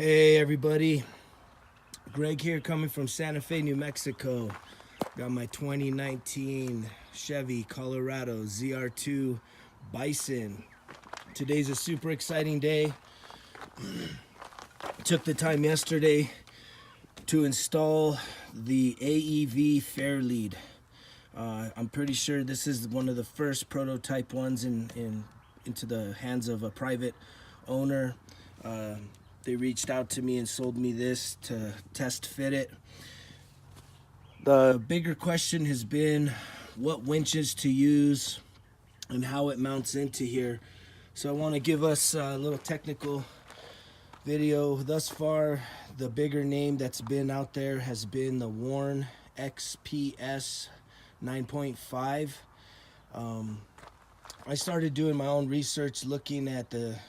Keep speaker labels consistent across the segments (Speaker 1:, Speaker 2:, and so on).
Speaker 1: Hey everybody, Greg here coming from Santa Fe, New Mexico. Got my 2019 Chevy Colorado ZR2 Bison. Today's a super exciting day. Took the time yesterday to install the AEV Fairlead. I'm pretty sure this is one of the first prototype ones into the hands of a private owner. They reached out to me and sold me this to test fit it. The bigger question has been what winches to use and how it mounts into here. So I want to give us a little technical video. Thus far, the bigger name that's been out there has been the Warn XPS 9.5. I started doing my own research, looking at the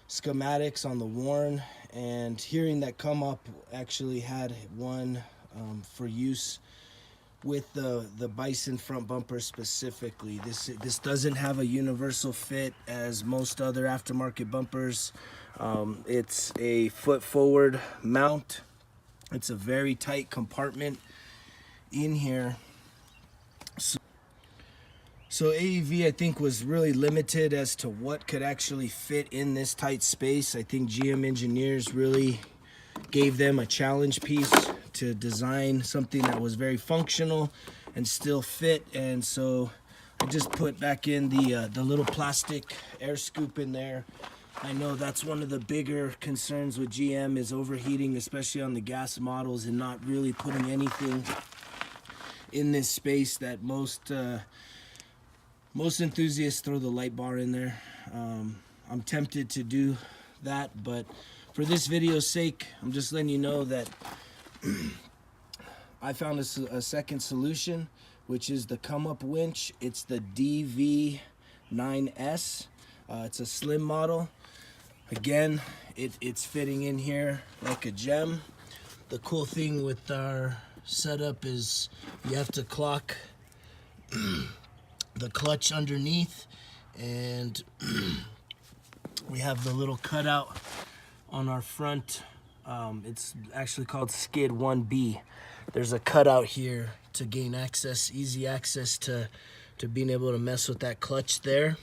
Speaker 1: schematics on the Warn and hearing that ComeUP actually had one for use with the Bison front bumper specifically. This doesn't have a universal fit as most other aftermarket bumpers. It's a foot forward mount. It's a very tight compartment in here. So AEV, I think, was really limited as to what could actually fit in this tight space. I think GM engineers really gave them a challenge piece to design something that was very functional and still fit. And so I just put back in the little plastic air scoop in there. I know that's one of the bigger concerns with GM is overheating, especially on the gas models, and not really putting anything in this space that most enthusiasts throw the light bar in there. I'm tempted to do that, but for this video's sake, I'm just letting you know that I found a second solution, which is the ComeUP winch. It's the DV9S. It's a slim model. Again, it's fitting in here like a gem. The cool thing with our setup is you have to clock the clutch underneath, and we have the little cutout on our front. It's actually called skid 1B. There's a cutout here to gain access, easy access to being able to mess with that clutch there.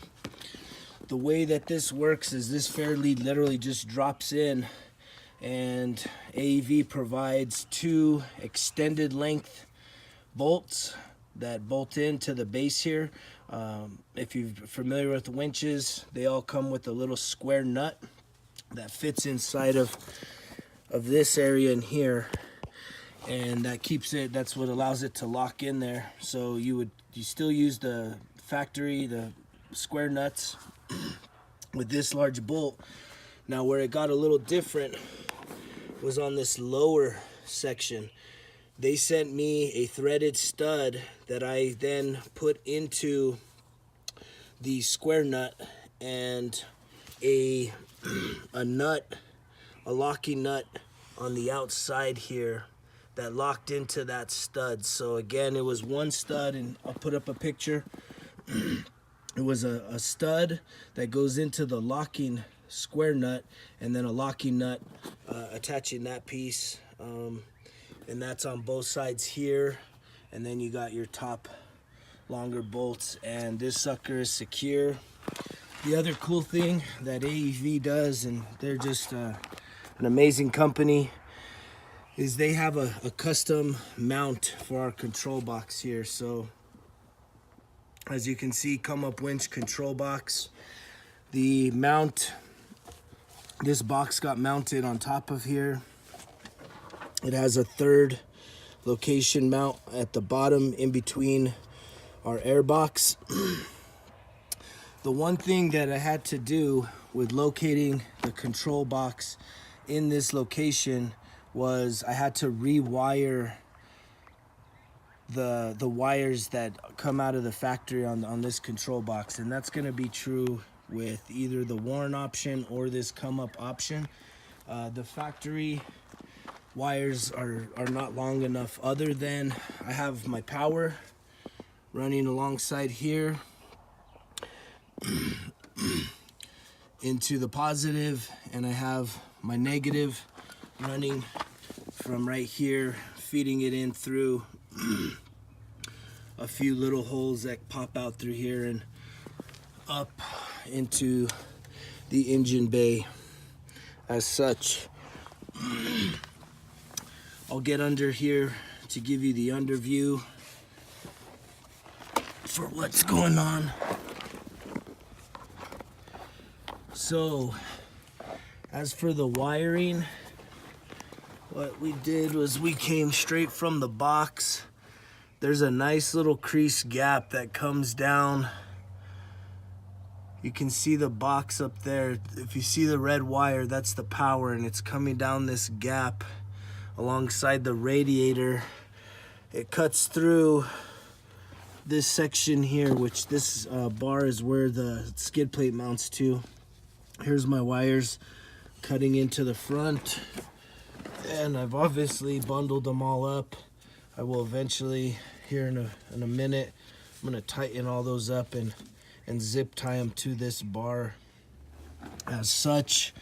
Speaker 1: The way that this works is this Fairlead literally just drops in, and AEV provides two extended length bolts that bolt into the base here. If you're familiar with winches, they all come with a little square nut that fits inside of this area in here, and that keeps it, that's what allows it to lock in there. So you still use the factory, the square nuts with this large bolt. Now where it got a little different was on this lower section. They sent me a threaded stud that I then put into the square nut, and a nut, a locking nut on the outside here that locked into that stud. So again, it was one stud, and I'll put up a picture. It was a stud that goes into the locking square nut, and then a locking nut attaching that piece. And that's on both sides here, and then you got your top longer bolts, and this sucker is secure. The other cool thing that AEV does, and they're just an amazing company, is they have a custom mount for our control box here. So as you can see, ComeUP winch control box. The mount, this box got mounted on top of here. It has a third location mount at the bottom in between our air box. The one thing that I had to do with locating the control box in this location was I had to rewire the wires that come out of the factory on this control box, and that's going to be true with either the Warn option or this ComeUP option. The factory wires are not long enough, other than I have my power running alongside here into the positive, and I have my negative running from right here, feeding it in through a few little holes that pop out through here and up into the engine bay as such. I'll get under here to give you the under view for what's going on. So as for the wiring, what we did was we came straight from the box. There's a nice little crease gap that comes down. You can see the box up there. If you see the red wire, that's the power, and it's coming down this gap alongside the radiator. It cuts through this section here, which this bar is where the skid plate mounts to. Here's my wires cutting into the front, and I've obviously bundled them all up. I will eventually, here in a minute, I'm gonna tighten all those up and zip tie them to this bar as such.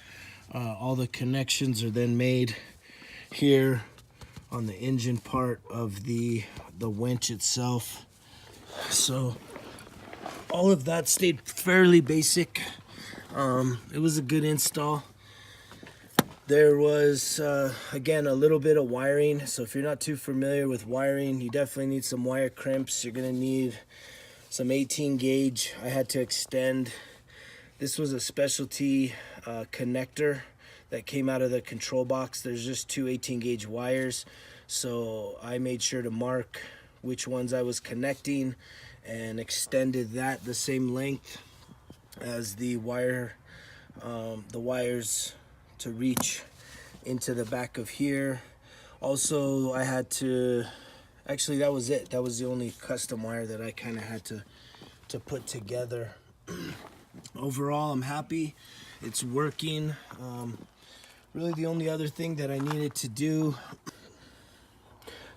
Speaker 1: All the connections are then made here on the engine part of the winch itself. So all of that stayed fairly basic. It was a good install. There was, again, a little bit of wiring. So if you're not too familiar with wiring, you definitely need some wire crimps. You're gonna need some 18 gauge. I had to extend. This was a specialty connector that came out of the control box. There's just two 18 gauge wires. So I made sure to mark which ones I was connecting and extended that the same length as the wires to reach into the back of here. Also, I had to, actually that was it. That was the only custom wire that I kind of had to put together. Overall, I'm happy. It's working. Really the only other thing that I needed to do,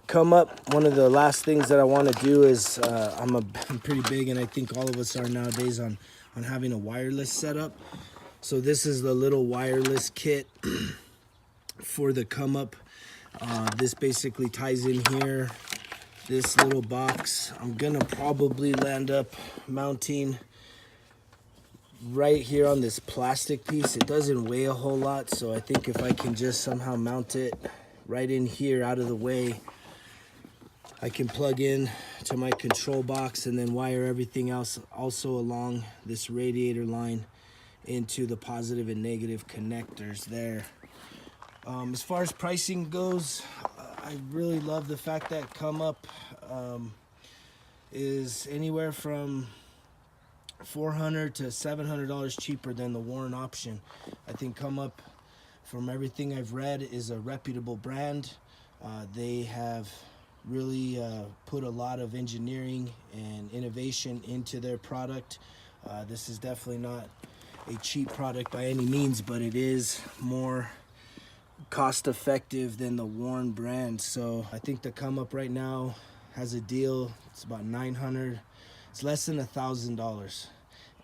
Speaker 1: ComeUP, one of the last things that I want to do is, I'm pretty big, and I think all of us are nowadays, on having a wireless setup. So this is the little wireless kit for the ComeUP. This basically ties in here, this little box. I'm gonna probably land up mounting right here on this plastic piece. It doesn't weigh a whole lot, so I think if I can just somehow mount it right in here out of the way, I can plug in to my control box and then wire everything else also along this radiator line into the positive and negative connectors there. As far as pricing goes, I really love the fact that ComeUP is anywhere from $400 to $700 cheaper than the Warren option. I think ComeUP, from everything I've read, is a reputable brand. They have really put a lot of engineering and innovation into their product. This is definitely not a cheap product by any means, but it is more cost effective than the Warren brand. So I think the ComeUP right now has a deal. It's about $900. It's less than $1,000,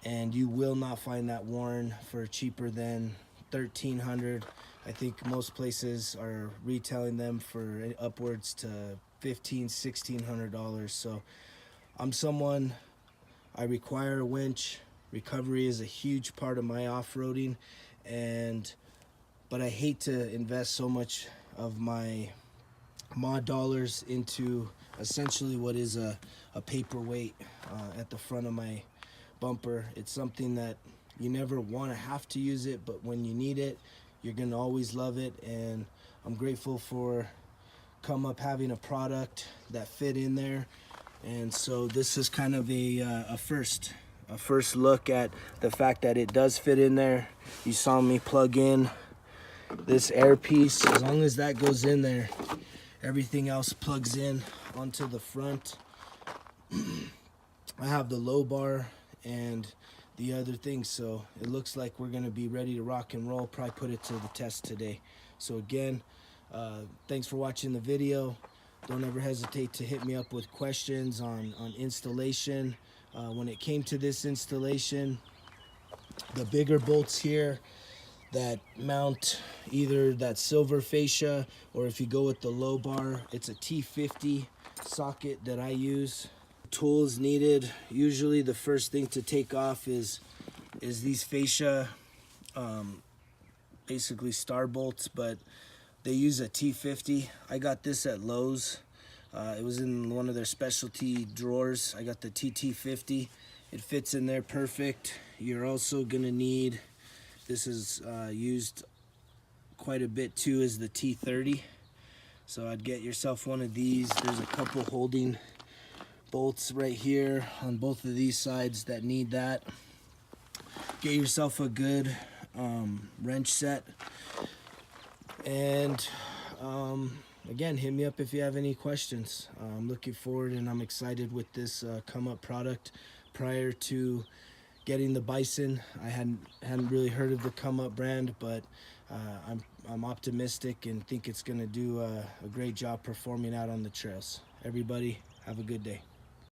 Speaker 1: and you will not find that Warren for cheaper than $1,300. I think most places are retailing them for upwards to $1,500, $1,600. So I'm someone, I require a winch. Recovery is a huge part of my off-roading, but I hate to invest so much of my mod dollars into essentially what is a paperweight at the front of my bumper. It's something that you never want to have to use it, but when you need it, you're going to always love it. And I'm grateful for ComeUP having a product that fit in there. And so this is kind of a first look at the fact that it does fit in there. You saw me plug in this air piece. As long as that goes in there, everything else plugs in onto the front. I have the low bar and the other things, so it looks like we're gonna be ready to rock and roll. Probably put it to the test today. So again, thanks for watching the video. Don't ever hesitate to hit me up with questions on installation. When it came to this installation, the bigger bolts here, that mount either that silver fascia, or if you go with the low bar, it's a T50 socket that I use. Tools needed. Usually the first thing to take off is these fascia, basically star bolts, but they use a T50. I got this at Lowe's. It was in one of their specialty drawers. I got the TT50. It fits in there perfect. You're also gonna need, this is used quite a bit too, is the T30. So I'd get yourself one of these. There's a couple holding bolts right here on both of these sides that need that. Get yourself a good wrench set, and again, hit me up if you have any questions. I'm looking forward and I'm excited with this ComeUP product. Prior to getting the Bison, I hadn't really heard of the ComeUP brand, but I'm optimistic and think it's going to do a great job performing out on the trails. Everybody, have a good day.